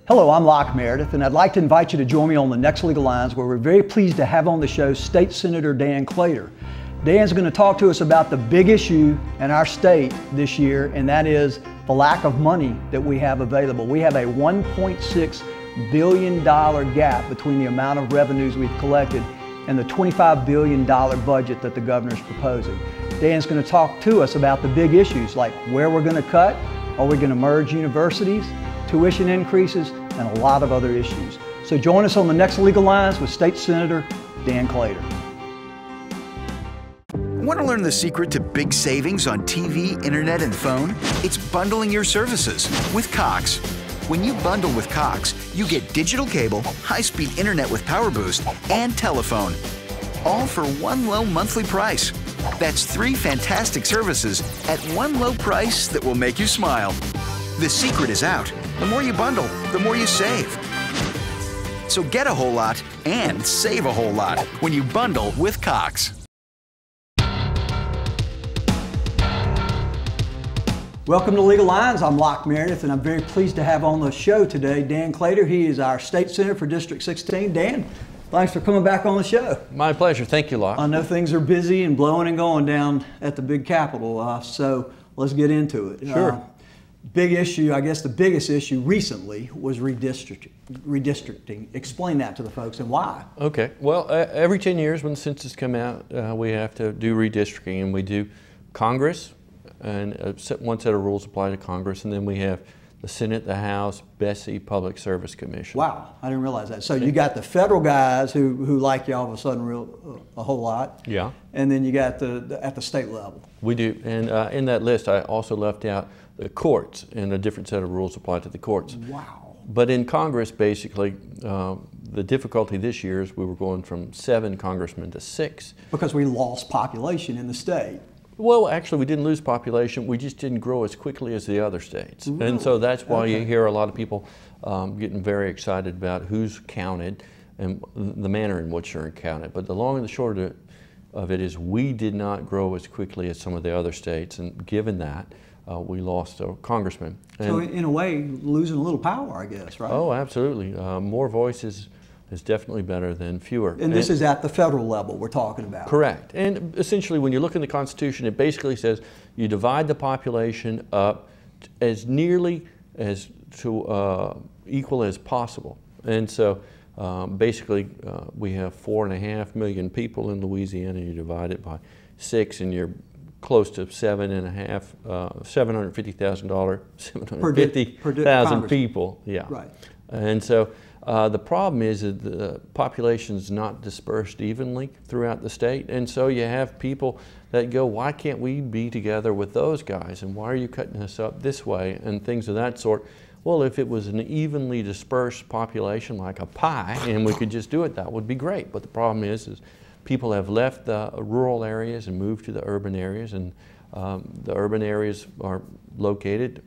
Hello, I'm Locke, Meredith, and I'd like to invite you to join me on the next Legal Lines, where we're very pleased to have on the show State Senator Dan Claitor. Dan's going to talk to us about the big issue in our state this year, and that is the lack of money that we have available. We have a $1.6 billion gap between the amount of revenues we've collected and the $25 billion budget that the governor's proposing. Dan's going to talk to us about the big issues, like where we're going to cut, are we going to merge universities, tuition increases, and a lot of other issues. So join us on the next Legal Lines with State Senator Dan Claitor. Want to learn the secret to big savings on TV, internet, and phone? It's bundling your services with Cox. When you bundle with Cox, you get digital cable, high-speed internet with Power Boost, and telephone, all for one low monthly price. That's 3 fantastic services at one low price that will make you smile. The secret is out. The more you bundle, the more you save. So get a whole lot and save a whole lot when you bundle with Cox. Welcome to Legal Lines. I'm Locke Meredith, and I'm very pleased to have on the show today Dan Claitor. He is our state senator for District 16. Dan, thanks for coming back on the show. My pleasure. Thank you, Locke. I know things are busy and blowing and going down at the big Capitol, so let's get into it. Sure. Big issue, I guess the biggest issue recently was redistricting. Explain that to the folks and why. Okay. Well, every 10 years when the census come out, we have to do redistricting, and we do Congress, and one set of rules apply to Congress, and then we have the Senate, the House, Bessie, Public Service Commission. Wow, I didn't realize that. So you got the federal guys who like you all of a sudden a whole lot. Yeah. And then you got at the state level. We do, and in that list I also left out the courts, and a different set of rules apply to the courts. Wow. But in Congress, basically, the difficulty this year is we were going from 7 congressmen to 6. Because we lost population in the state. Well, actually, we didn't lose population. We just didn't grow as quickly as the other states. Really? And so that's why you hear a lot of people getting very excited about who's counted and the manner in which they're counted. But the long and the short of it is we did not grow as quickly as some of the other states, and given that, we lost a congressman. And so in a way, losing a little power, I guess, right? Oh, absolutely. More voices is definitely better than fewer. And this is at the federal level we're talking about. Correct. And essentially, when you look in the Constitution, it basically says you divide the population up as nearly as to equal as possible. And so basically, we have 4.5 million people in Louisiana. You divide it by 6, and you're close to 750,000 people. Yeah. Right. And so the problem is that the population is not dispersed evenly throughout the state, and so you have people that go, why can't we be together with those guys, and why are you cutting us up this way, and things of that sort. Well, if it was an evenly dispersed population like a pie and we could just do it, that would be great. But the problem is people have left the rural areas and moved to the urban areas, and the urban areas are located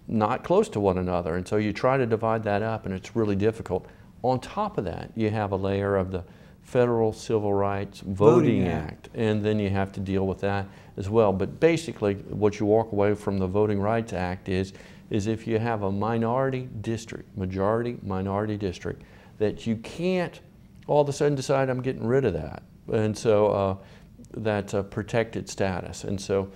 not close to one another, and so you try to divide that up, and it's really difficult. On top of that, you have a layer of the Federal Civil Rights Voting Act, and then you have to deal with that as well. But basically, what you walk away from the Voting Rights Act is if you have a minority district, majority-minority district, that you can't all of a sudden decide I'm getting rid of that. And so that's a protected status. And so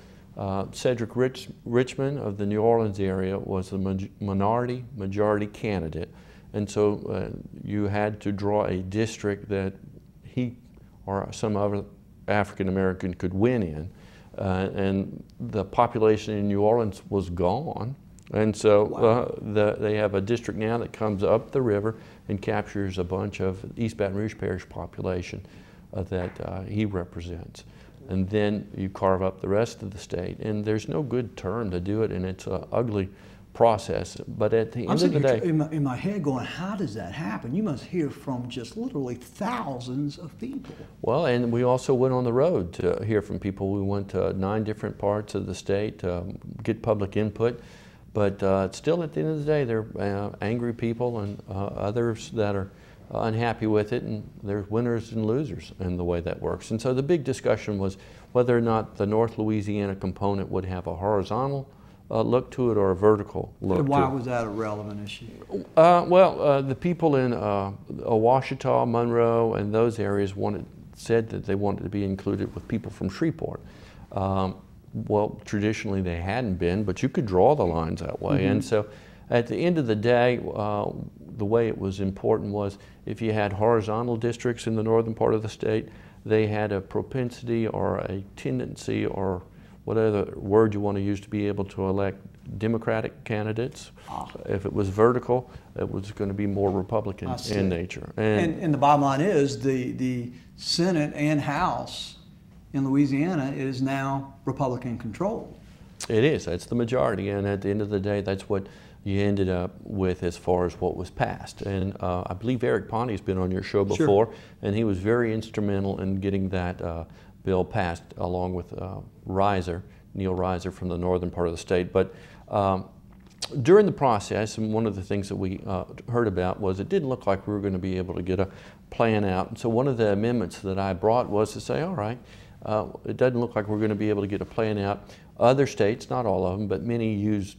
Cedric Richmond of the New Orleans area was the minority-majority candidate. And so you had to draw a district that he or some other African-American could win in. And the population in New Orleans was gone. And so they have a district now that comes up the river and captures a bunch of East Baton Rouge Parish population that he represents. And then you carve up the rest of the state, and there's no good term to do it, and it's an ugly process. But at the end of the day, in my head going, how does that happen? You must hear from just literally thousands of people. Well, and we also went on the road to hear from people. We went to 9 different parts of the state to get public input. But still, at the end of the day, they're angry people and others that are unhappy with it, and there's winners and losers in the way that works. And so the big discussion was whether or not the North Louisiana component would have a horizontal look to it or a vertical look to it. Why was that a relevant issue? The people in Ouachita, Monroe, and those areas said that they wanted to be included with people from Shreveport. Well, traditionally they hadn't been, but you could draw the lines that way. And so at the end of the day, the way it was important was if you had horizontal districts in the northern part of the state, they had a propensity or a tendency or whatever word you want to use to be able to elect Democratic candidates. If it was vertical, it was going to be more Republican in nature. And the bottom line is the Senate and House in Louisiana is now Republican controlled. It is. That's the majority. And at the end of the day, that's what you ended up with as far as what was passed. And I believe Eric Ponte's been on your show before, and he was very instrumental in getting that bill passed along with Neil Reiser from the northern part of the state. But during the process, and one of the things that we heard about was it didn't look like we were going to be able to get a plan out. And so one of the amendments that I brought was to say, all right, it doesn't look like we're going to be able to get a plan out. Other states, not all of them, but many use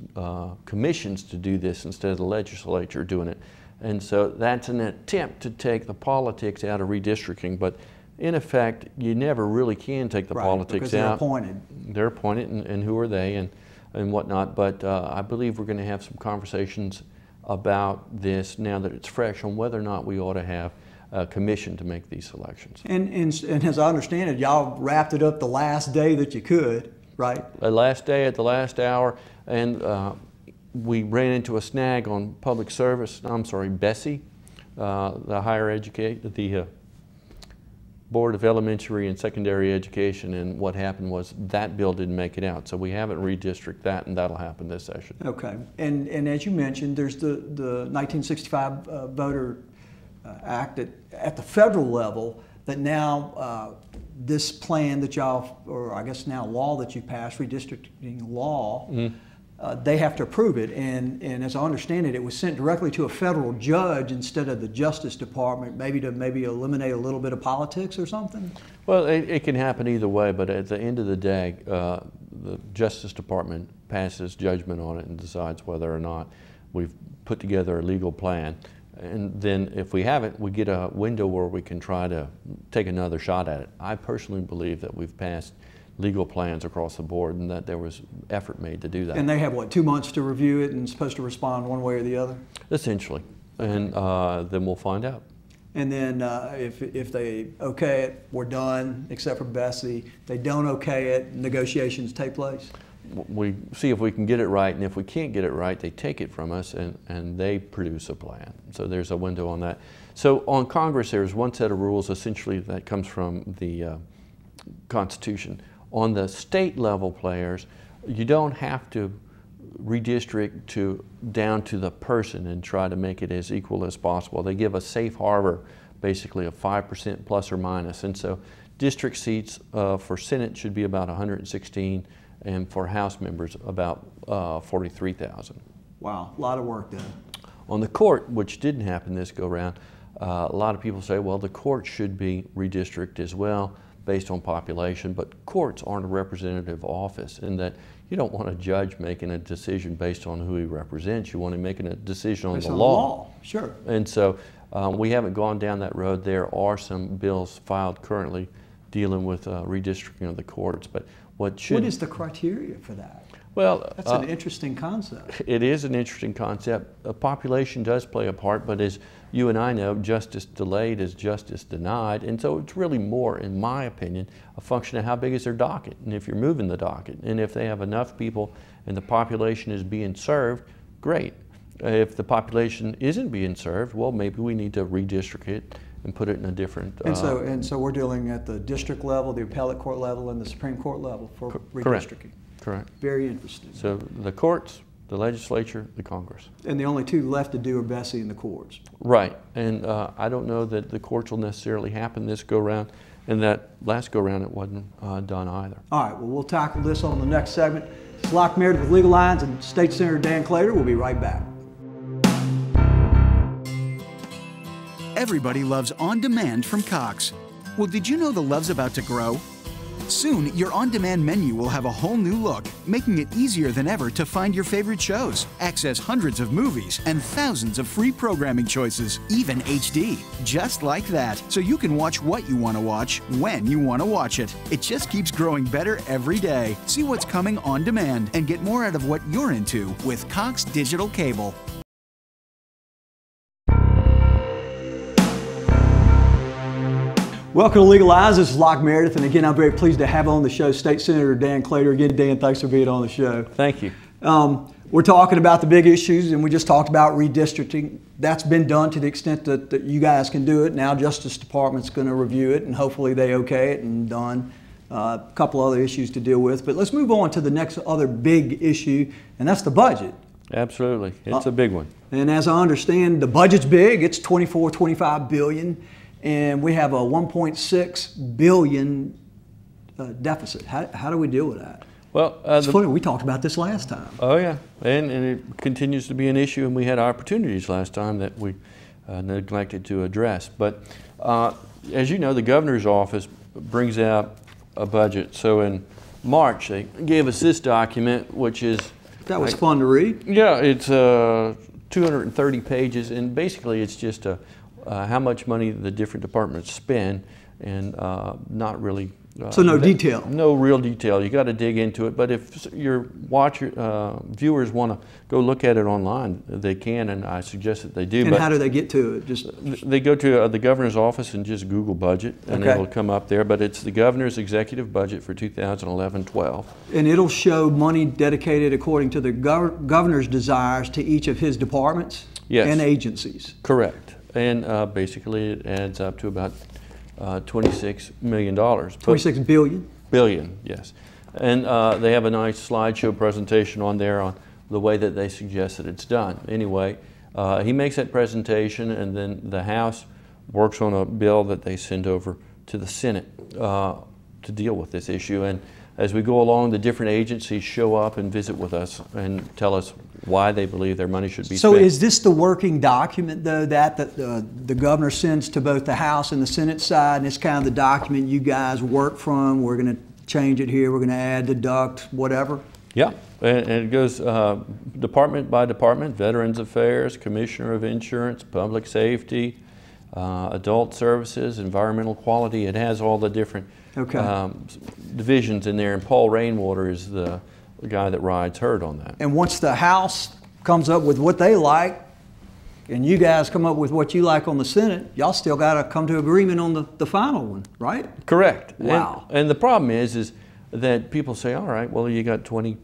commissions to do this instead of the legislature doing it. And so that's an attempt to take the politics out of redistricting. But in effect, you never really can take the politics because they're out. appointed. They're appointed, and who are they and whatnot. But I believe we're going to have some conversations about this now that it's fresh on whether or not we ought to have a commission to make these selections. And as I understand it, y'all wrapped it up the last day that you could, right? The last day at the last hour, and we ran into a snag on public service. I'm sorry, Bessie, the higher education, the Board of Elementary and Secondary Education, and what happened was that bill didn't make it out. So we haven't redistricted that, and that'll happen this session. Okay, and as you mentioned, there's the 1965 Voter Act at the federal level that now this plan that y'all, or I guess now law that you passed, redistricting law, they have to approve it. And as I understand it, it was sent directly to a federal judge instead of the Justice Department, maybe to eliminate a little bit of politics or something? Well, it can happen either way, but at the end of the day, the Justice Department passes judgment on it and decides whether or not we've put together a legal plan. And then if we haven't, we get a window where we can try to take another shot at it. I personally believe that we've passed legal plans across the board and that there was effort made to do that. And they have, what, 2 months to review it and supposed to respond one way or the other? Essentially. And then we'll find out. And then if they okay it, we're done, except for Bessie. If they don't okay it, negotiations take place? We see if we can get it right, and if we can't get it right, they take it from us and they produce a plan. So there's a window on that. So on Congress, there's one set of rules essentially that comes from the Constitution. On the state level players, you don't have to redistrict down to the person and try to make it as equal as possible. They give a safe harbor, basically of 5% plus or minus. And so district seats for Senate should be about 116, and for House members about 43,000. Wow, a lot of work done. On the court, which didn't happen this go round, a lot of people say, well, the court should be redistricted as well based on population, but courts aren't a representative office in that you don't want a judge making a decision based on who he represents. You want him making a decision on the law. Sure. And so we haven't gone down that road. There are some bills filed currently dealing with redistricting of the courts, but what is the criteria for that? Well, that's an interesting concept. It is an interesting concept. Population does play a part, but as you and I know, justice delayed is justice denied, and so it's really more, in my opinion, a function of how big is their docket, and if you're moving the docket, and if they have enough people and the population is being served, great. If the population isn't being served, well, maybe we need to redistrict it and put it in a different... And so we're dealing at the district level, the appellate court level, and the Supreme Court level for redistricting. Correct. Very interesting. So the courts, the legislature, the Congress. And the only two left to do are Bessie and the courts. Right. And I don't know that the courts will necessarily happen this go-round, and that last go-round it wasn't done either. All right, well, we'll tackle this on the next segment. It's Locke, Meredith with Legal Lines and State Senator Dan Claitor. We'll be right back. Everybody loves On Demand from Cox. Well, did you know the love's about to grow? Soon, your on-demand menu will have a whole new look, making it easier than ever to find your favorite shows, access hundreds of movies, and thousands of free programming choices, even HD. Just like that, so you can watch what you want to watch, when you want to watch it. It just keeps growing better every day. See what's coming on demand and get more out of what you're into with Cox Digital Cable. Welcome to Legalize. This is Locke, Meredith, and again, I'm very pleased to have on the show State Senator Dan Claitor. Again, Dan, thanks for being on the show. Thank you. We're talking about the big issues, and we just talked about redistricting. That's been done to the extent that you guys can do it. Now, Justice Department's going to review it, and hopefully they okay it and done. A couple other issues to deal with, but let's move on to the next other big issue, and that's the budget. Absolutely, it's a big one. And as I understand, the budget's big. It's 25 billion. And we have a 1.6 billion deficit. How do we deal with that? Well, it's funny, we talked about this last time. Oh yeah, and it continues to be an issue, and we had opportunities last time that we neglected to address. But as you know, the governor's office brings out a budget. So in March, they gave us this document, which is... That was fun to read. Yeah, it's 230 pages, and basically it's just how much money the different departments spend, and not really... so no detail? No real detail. You got to dig into it, but if your viewers want to go look at it online, they can, and I suggest that they do. And how do they get to it? Just they go to the governor's office and just Google budget, and it'll come up there, but it's the governor's executive budget for 2011-12. And it'll show money dedicated according to the governor's desires to each of his departments and agencies? Correct. And basically it adds up to about $26 million. 26 billion? Billion, yes. And they have a nice slideshow presentation on there on the way that they suggest that it's done. Anyway, he makes that presentation, and then the House works on a bill that they send over to the Senate to deal with this issue. And as we go along, the different agencies show up and visit with us and tell us why they believe their money should be spent. So is this the working document, though, that the governor sends to both the House and the Senate side, and it's kind of the document you guys work from? We're going to change it here, we're going to add the duct, whatever? Yeah, and it goes department by department: Veterans Affairs, Commissioner of Insurance, Public Safety, Adult Services, Environmental Quality. It has all the different divisions in there, and Paul Rainwater is the guy that rides herd on that. And once the House comes up with what they like, and you guys come up with what you like on the Senate, y'all still got to come to agreement on the final one, right? Correct. Wow. And the problem is that people say, all right, well, you got $26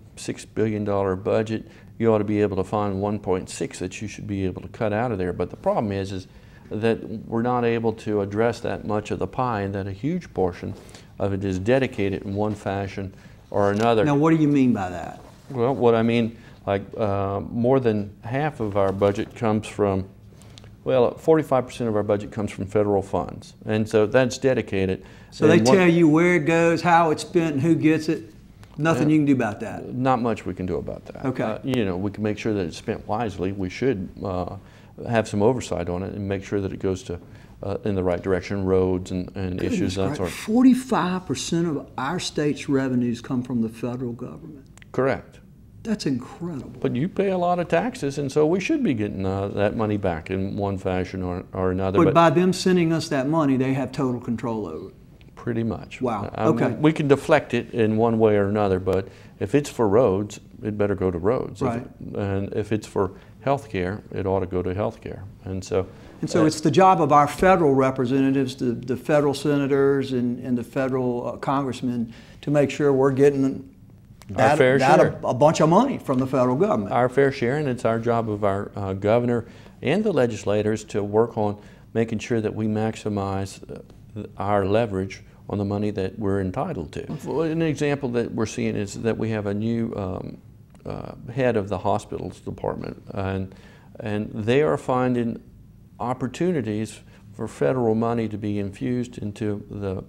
billion budget, you ought to be able to find 1.6 that you should be able to cut out of there. But the problem is that we're not able to address that much of the pie, and that a huge portion of it is dedicated in one fashion or another. Now, what do you mean by that? Well, what I mean, like more than half of our budget comes from, well, 45% of our budget comes from federal funds, and so that's dedicated. So they tell you where it goes, how it's spent, and who gets it? Nothing you can do about that? Not much we can do about that. Okay. You know, we can make sure that it's spent wisely. We should have some oversight on it and make sure that it goes to in the right direction, roads and issues of that sort. 45% of our state's revenues come from the federal government. Correct. That's incredible. But you pay a lot of taxes, and so we should be getting that money back in one fashion or another. But by them sending us that money, they have total control over it. Pretty much. Wow. Okay. We can deflect it in one way or another, but if it's for roads, it better go to roads. Right. And if it's for health care, it ought to go to health care. And so it's the job of our federal representatives, the federal senators and the federal congressmen, to make sure we're getting our fair share. A bunch of money from the federal government. Our fair share, and it's our job of our governor and the legislators to work on making sure that we maximize our leverage on the money that we're entitled to. An example that we're seeing is that we have a new head of the hospitals department, and they are finding opportunities for federal money to be infused into the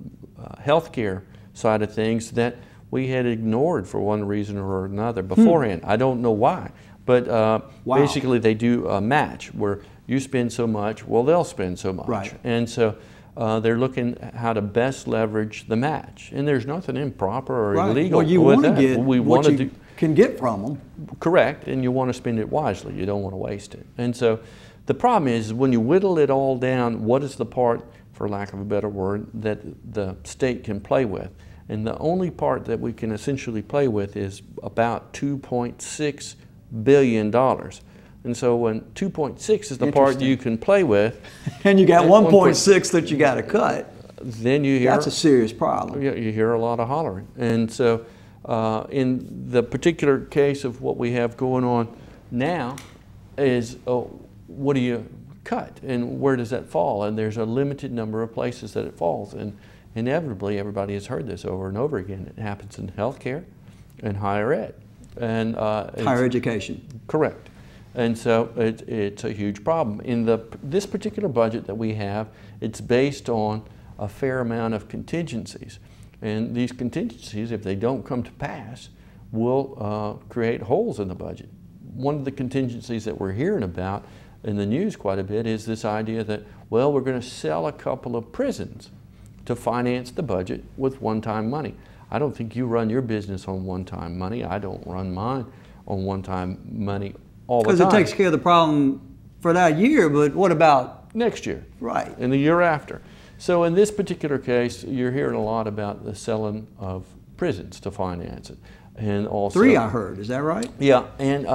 healthcare side of things that we had ignored for one reason or another beforehand. I don't know why, but basically they do a match where you spend so much, well, they'll spend so much. Right. And so they're looking at how to best leverage the match. And there's nothing improper or right. illegal well, you with want to that. get We what want you to can get from them. Correct, and you want to spend it wisely. You don't want to waste it. And so the problem is when you whittle it all down, what is the part, for lack of a better word, that the state can play with? And the only part that we can essentially play with is about $2.6 billion. And so when 2.6 is the part you can play with, and you got 1.6 that you got to cut, then you hear that's a serious problem. You hear a lot of hollering. And so in the particular case of what we have going on now is, what do you cut and where does that fall? And there's a limited number of places that it falls. And inevitably, everybody has heard this over and over again. It happens in healthcare and higher ed. And higher education. Correct. And so it's a huge problem. In this particular budget that we have, it's based on a fair amount of contingencies. And these contingencies, if they don't come to pass, will create holes in the budget. One of the contingencies that we're hearing about in the news quite a bit is this idea that, well, we're going to sell a couple of prisons to finance the budget with one-time money. I don't think you run your business on one-time money. I don't run mine on one-time money all the time. Because it takes care of the problem for that year, but what about next year? Right. And the year after. So in this particular case, you're hearing a lot about the selling of prisons to finance it. And also 3, I heard. Is that right? Yeah, and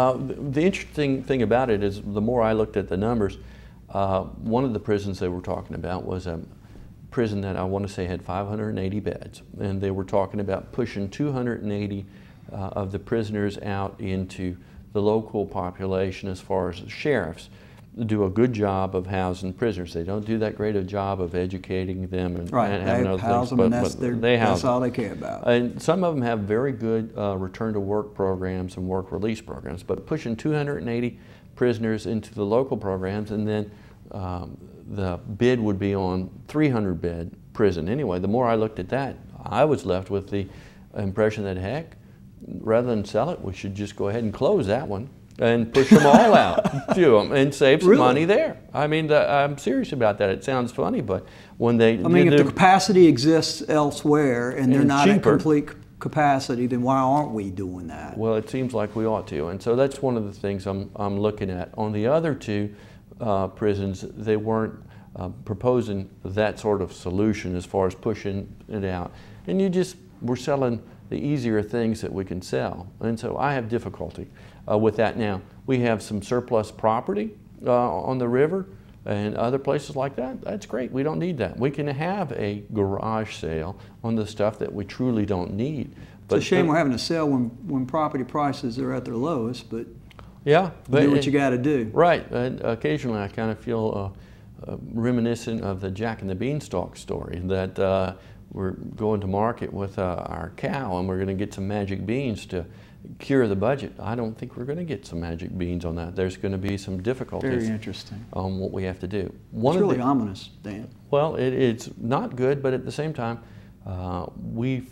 the interesting thing about it is the more I looked at the numbers, one of the prisons they were talking about was a prison that I want to say had 580 beds. And they were talking about pushing 280 of the prisoners out into the local population as far as the sheriffs do a good job of housing prisoners. They don't do that great a job of educating them and, right. and having they other house things, them, but and they house that's them. all they care about. And some of them have very good return to work programs and work release programs, but pushing 280 prisoners into the local programs, and then the bid would be on 300 bed prison. Anyway, the more I looked at that, I was left with the impression that, heck, rather than sell it, we should just go ahead and close that one and push them all out to them and save some money there. I mean, I'm serious about that. It sounds funny, but when they... I mean, if the capacity exists elsewhere and they're not cheaper, at complete capacity, then why aren't we doing that? Well, it seems like we ought to. And so that's one of the things I'm looking at. On the other two prisons, they weren't proposing that sort of solution as far as pushing it out. And we're selling the easier things that we can sell. And so I have difficulty with that now. We have some surplus property on the river and other places like that. That's great. We don't need that. We can have a garage sale on the stuff that we truly don't need. But it's a shame we're having to sell when property prices are at their lowest, but yeah, do what you got to do. Right. And occasionally I kind of feel reminiscent of the Jack and the Beanstalk story, that we're going to market with our cow and we're going to get some magic beans to cure the budget. I don't think we're going to get some magic beans on that. There's going to be some difficulties. Very interesting. On what we have to do. It's really ominous, Dan. Well, it's not good, but at the same time, we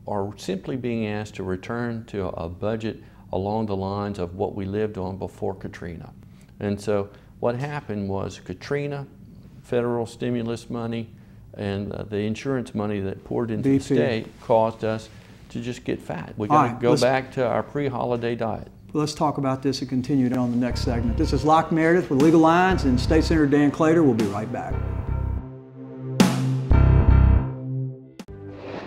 are simply being asked to return to a budget along the lines of what we lived on before Katrina. And so what happened was Katrina, federal stimulus money, and the insurance money that poured into the state caused us to just get fat. We got to go back to our pre-holiday diet. Let's talk about this and continue it on the next segment. This is Locke Meredith with Legal Lines, and State Senator Dan Claitor. We'll be right back.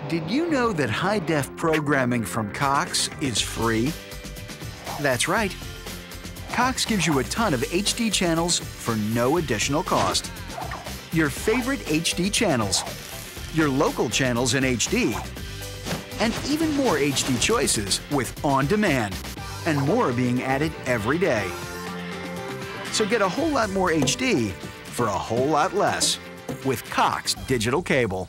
Did you know that high-def programming from Cox is free? That's right. Cox gives you a ton of HD channels for no additional cost. Your favorite HD channels, your local channels in HD, and even more HD choices with On Demand, and more being added every day. So get a whole lot more HD for a whole lot less with Cox Digital Cable.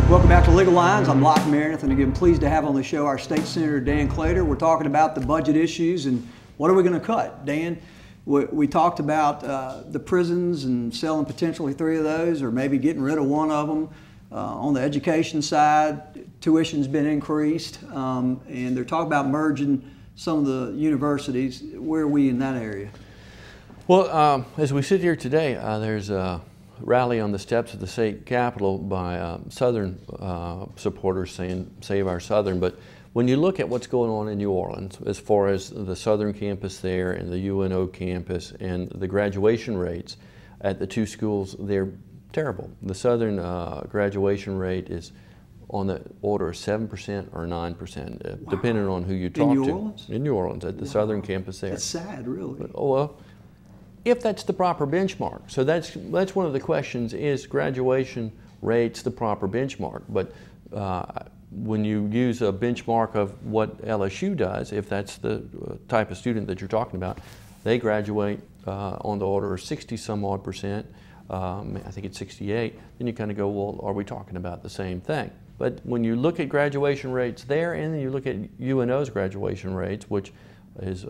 Welcome back to Legal Lines. I'm Locke Meredith, and again, pleased to have on the show our State Senator Dan Claitor. We're talking about the budget issues and what are we going to cut. Dan, we talked about the prisons and selling potentially 3 of those, or maybe getting rid of 1 of them. On the education side, tuition's been increased, and they're talking about merging some of the universities. Where are we in that area? Well, as we sit here today, there's a rally on the steps of the state capitol by Southern supporters saying, "Save our Southern." But when you look at what's going on in New Orleans, as far as the Southern campus there and the UNO campus and the graduation rates at the two schools, they're terrible. The Southern graduation rate is on the order of 7% or 9%, wow. depending on who you talk to. In New Orleans? In New Orleans, at the wow. Southern campus there. It's sad, really. But, oh, well, if that's the proper benchmark. So that's one of the questions, is graduation rates the proper benchmark? But when you use a benchmark of what LSU does, if that's the type of student that you're talking about, they graduate on the order of 60 some odd percent. I think it's 68. Then you kind of go, well, are we talking about the same thing? But when you look at graduation rates there, and then you look at UNO's graduation rates, which is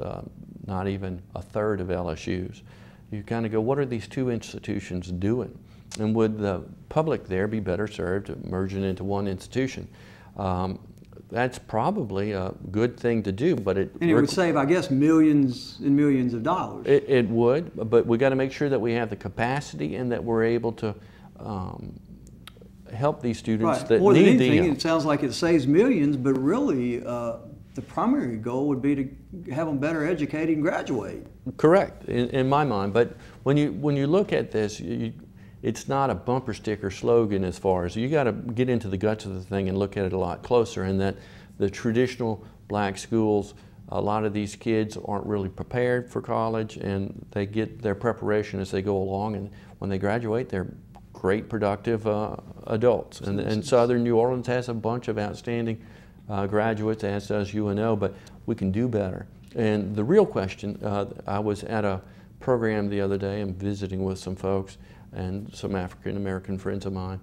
not even a third of LSU's, you kind of go, what are these two institutions doing? And would the public there be better served merging into one institution? That's probably a good thing to do, but it would save, I guess, millions and millions of dollars. It would, but we got to make sure that we have the capacity and that we're able to help these students that More than need anything, it sounds like it saves millions, but really the primary goal would be to have them better educated and graduate. Correct, in my mind. But when you look at this, it's not a bumper sticker slogan, as far as you got to get into the guts of the thing and look at it a lot closer. And that the traditional black schools, a lot of these kids aren't really prepared for college, and they get their preparation as they go along. And when they graduate, they're great, productive adults. And Southern New Orleans has a bunch of outstanding graduates, as does UNO, but we can do better. And the real question, I was at a program the other day and visiting with some folks and some African American friends of mine.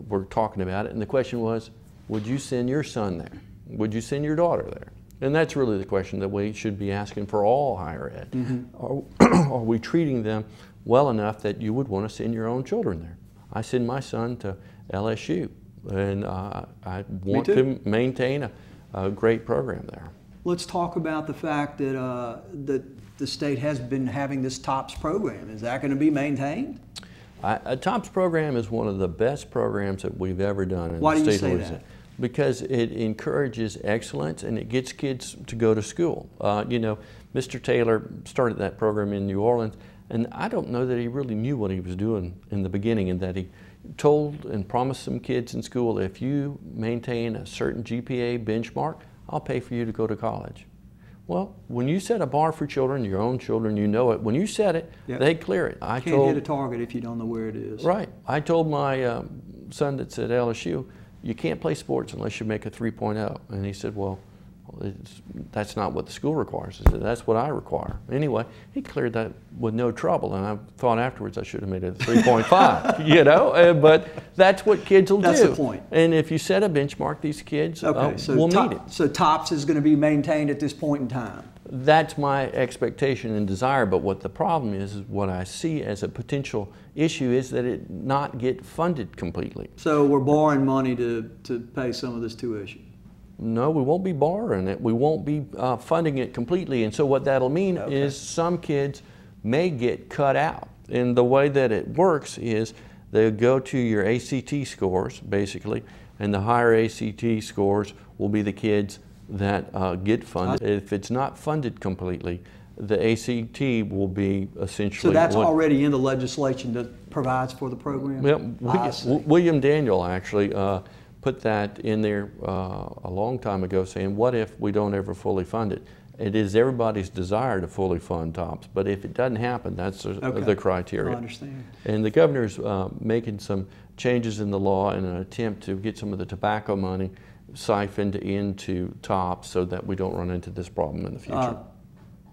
We're talking about it, and the question was, would you send your son there? Would you send your daughter there? And that's really the question that we should be asking for all higher ed. Mm-hmm. Are we treating them well enough that you would want to send your own children there? I send my son to LSU, and I want to maintain a great program there. Let's talk about the fact that the state has been having this TOPS program. Is that going to be maintained? A TOPS program is one of the best programs that we've ever done in Why the do you state of say Louisiana. that? Because it encourages excellence and it gets kids to go to school. You know, Mr. Taylor started that program in New Orleans, and I don't know that he really knew what he was doing in the beginning, and that he told and promised some kids in school, if you maintain a certain GPA benchmark, I'll pay for you to go to college. Well, when you set a bar for children, your own children, you know it. When you set it, yep, they clear it. You can't hit a target if you don't know where it is. Right. I told my son that's at LSU, you can't play sports unless you make a 3.0. And he said, well, that's not what the school requires. I said, that's what I require. Anyway, he cleared that with no trouble, and I thought afterwards I should have made it a 3.5, you know, but that's what kids will do. That's the point. And if you set a benchmark, these kids will meet it. So TOPS is going to be maintained at this point in time? That's my expectation and desire, but what the problem is what I see as a potential issue is that it not get funded completely. So we're borrowing money to pay some of this tuition? No, we won't be borrowing it. We won't be funding it completely. And so what that'll mean is some kids may get cut out. And the way that it works is they'll go to your ACT scores, basically, and the higher ACT scores will be the kids that get funded. If it's not funded completely, the ACT will be essentially... So that's already in the legislation that provides for the program? Well, William Daniel actually put that in there a long time ago, saying, what if we don't ever fully fund it? It is everybody's desire to fully fund TOPS, but if it doesn't happen, that's the criteria. I understand. And the governor's making some changes in the law in an attempt to get some of the tobacco money siphoned into TOPS so that we don't run into this problem in the future.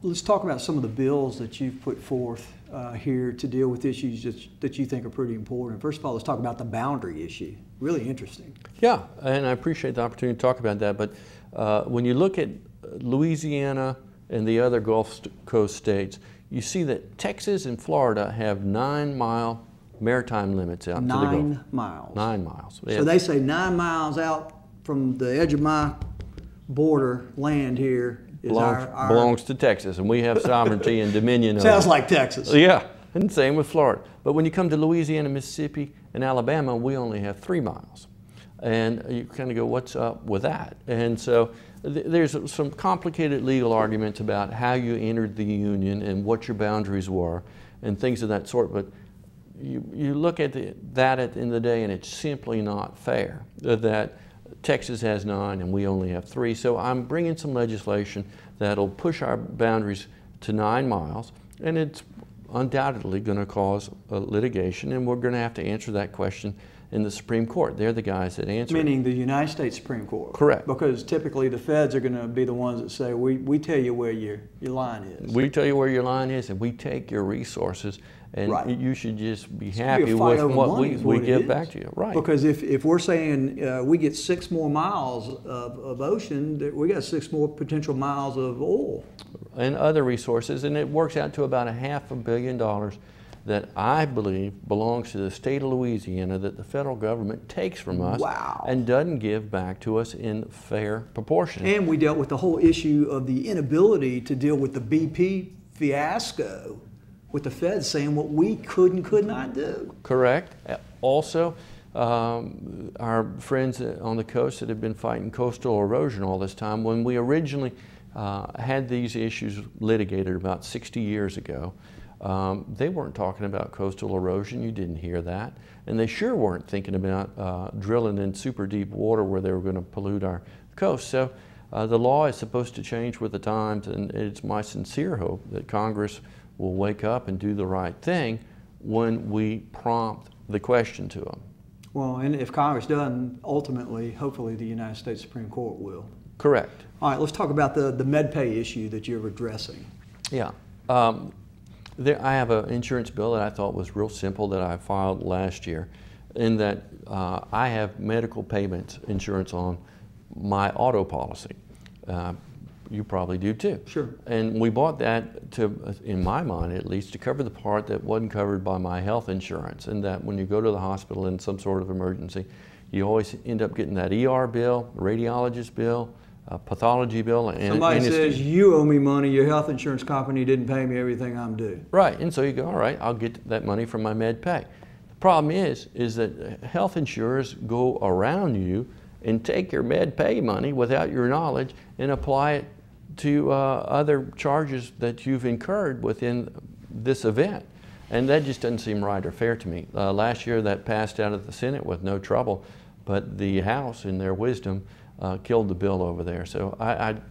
Let's talk about some of the bills that you've put forth here to deal with issues that you think are pretty important. First of all, let's talk about the boundary issue. Really interesting. Yeah, and I appreciate the opportunity to talk about that. But when you look at Louisiana and the other Gulf Coast states, you see that Texas and Florida have 9-mile maritime limits out to the Gulf. 9 miles. 9 miles. So yeah. they say 9 miles out from the edge of my border land here, belongs to Texas, and we have sovereignty and dominion over it. Sounds like Texas. Yeah, and same with Florida. But when you come to Louisiana, Mississippi, and Alabama, we only have 3 miles. And you kind of go, what's up with that? And so there's some complicated legal arguments about how you entered the Union and what your boundaries were and things of that sort. But you look at that at the end of the day, and it's simply not fair that Texas has 9 and we only have 3. So I'm bringing some legislation that'll push our boundaries to 9 miles, and it's undoubtedly going to cause litigation, and we're going to have to answer that question in the Supreme Court. They're the guys that answer. Meaning the United States Supreme Court. Correct. Because typically the feds are going to be the ones that say, we tell you where your line is. We tell you where your line is, and we take your resources, and right. You should just be happy with what we give back to you. Right. Because if we're saying we get 6 more miles of ocean, we got 6 more potential miles of oil. And other resources, and it works out to about $500 million that I believe belongs to the state of Louisiana that the federal government takes from us. Wow. And doesn't give back to us in fair proportion. And we dealt with the whole issue of the inability to deal with the BP fiasco, with the feds saying what we could not do. Correct. Also, our friends on the coast that have been fighting coastal erosion all this time, when we originally had these issues litigated about 60 years ago, they weren't talking about coastal erosion. You didn't hear that. And they sure weren't thinking about drilling in super deep water where they were going to pollute our coast. So the law is supposed to change with the times, and it's my sincere hope that Congress will wake up and do the right thing when we prompt the question to them. Well, and if Congress doesn't, ultimately, hopefully the United States Supreme Court will. Correct. All right, let's talk about the MedPay issue that you're addressing. Yeah. I have an insurance bill that I thought was real simple that I filed last year, in that I have medical payments insurance on my auto policy. You probably do too. Sure. And we bought that to, in my mind at least, to cover the part that wasn't covered by my health insurance, and that when you go to the hospital in some sort of emergency, you always end up getting that ER bill, radiologist bill, pathology bill, and somebody says, you owe me money, your health insurance company didn't pay me everything I'm due. Right, and so you go, all right, I'll get that money from my med pay. The problem is that health insurers go around you and take your med pay money without your knowledge and apply it to other charges that you've incurred within this event. And that just doesn't seem right or fair to me. Last year that passed out of the Senate with no trouble, but the House, in their wisdom, killed the bill over there. So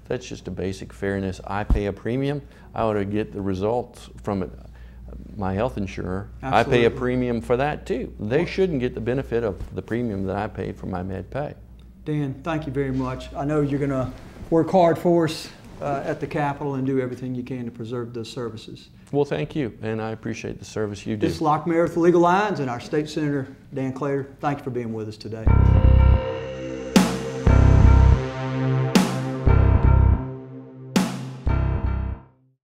that's just a basic fairness. I pay a premium. I ought to get the results from it. My health insurer, absolutely. I pay a premium for that too. They shouldn't get the benefit of the premium that I paid for my med pay. Dan, thank you very much. I know you're going to work hard for us at the Capitol and do everything you can to preserve those services. Well, thank you, and I appreciate the service you do. This is Locke, Meredith Legal Lines, and our State Senator Dan Claitor. Thank you for being with us today.